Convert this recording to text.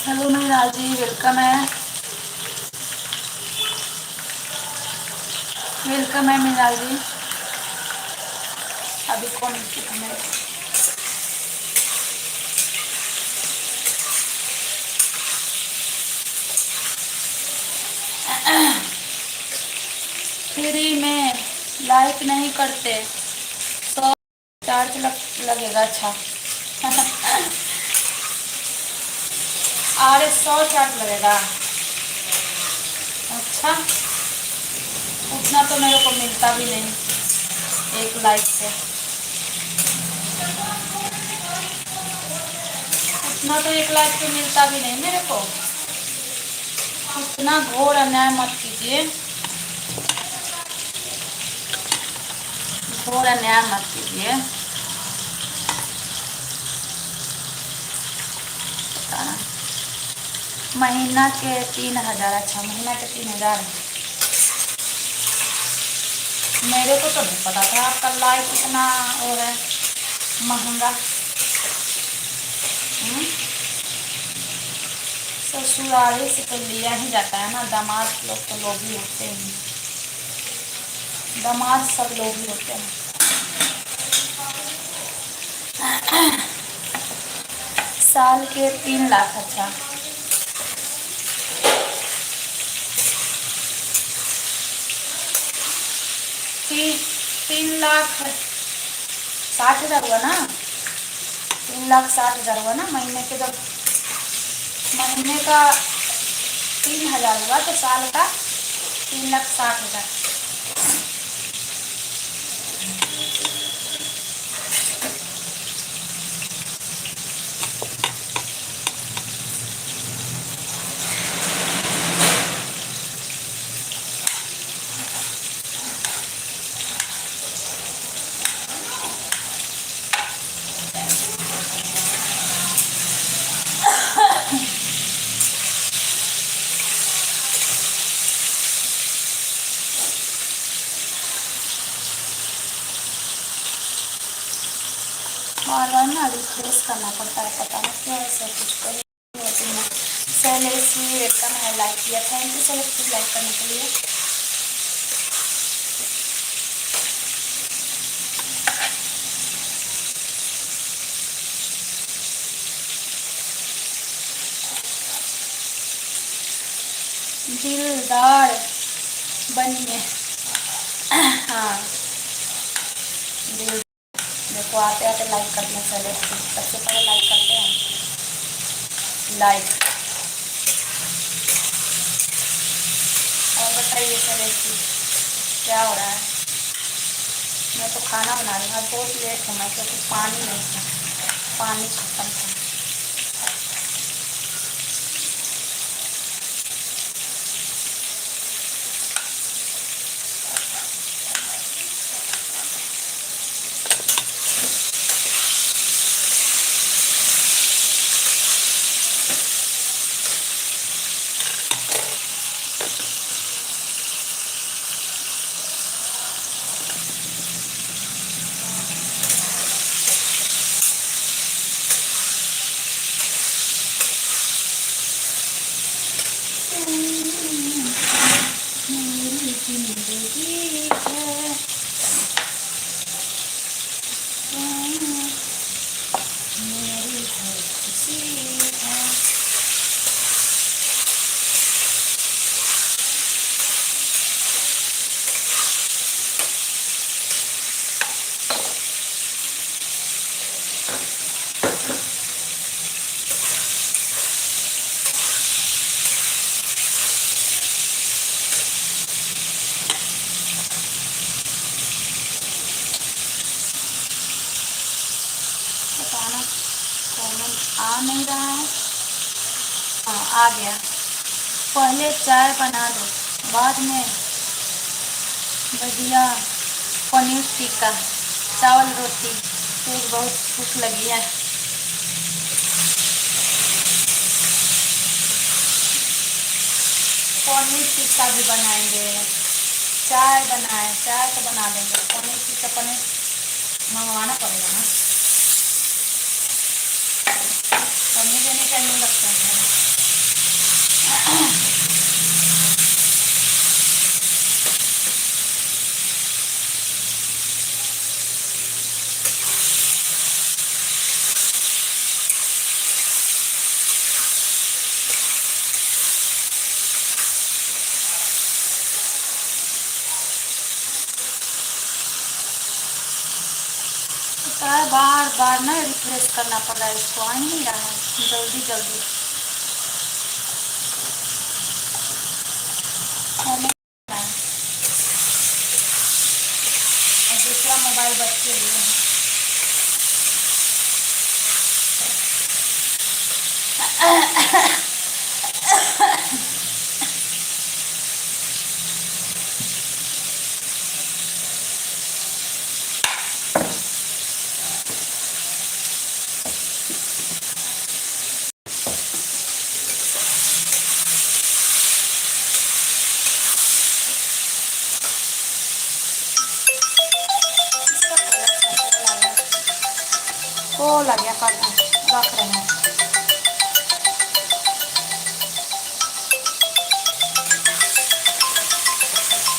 Hello Meenal जी, welcome है मीनाल जी। अभी कौन हमें फ्री में लाइक नहीं करते तो चार्ज लगेगा। अच्छा अरे 100 चार्ज लगेगा। अच्छा, उतना तो मेरे को मिलता भी नहीं एक लाइक से। उतना तो एक लाइक से मिलता भी नहीं मेरे को। उतना घोर अन्याय मत कीजिए, घोर अन्याय मत कीजिए। महीना के 3000। अच्छा, महीना के 3000। मेरे को तो नहीं पता था आपका लाइफ इतना वो है महंगा। ससुराले से तो लिया ही जाता है ना, दामाद लोग तो लोग ही होते हैं, दामाद सब लोग ही होते हैं। साल के 3 लाख। अच्छा, 3,60,000 हुआ ना। 3,60,000 हुआ ना महीने के। जब महीने का 3,000 हुआ तो साल का 3,60,000। बार बार ना रिफ्रेश करना पड़ता है, पता नहीं क्यों ऐसा कुछ करें। सैलेसी वेलकम है, लाइक किया। थैंक यू सैलेसी लाइक करने के लिए। दिलदार बनिए। हाँ, दिल देखो आते आते लाइक करना। चले सबसे पहले लाइक करते हैं, लाइक। और बताइए सलेसी क्या हो रहा है? मैं तो खाना बना रही हूँ। आज बहुत लेट होना क्योंकि पानी नहीं था, पानी खत्म था। आ गया। पहले चाय बना दो, बाद में भजिया, पनीर टिक्का, चावल रोटी। फिर बहुत भूख लगी है। पनीर टिक्का भी बनाएंगे, चाय बनाए, चाय तो बना देंगे, पनीर टिक्का पनीर मंगवाना पड़ेगा ना, पनीर देने टाइम नहीं लगता है। बार बार ना रिफ्रेश करना पड़ रहा है, इसको आ ही नहीं रहा है जल्दी जल्दी। और दूसरा मोबाइल बच्चे लिए हैं। को लग गया, रख रहे हैं।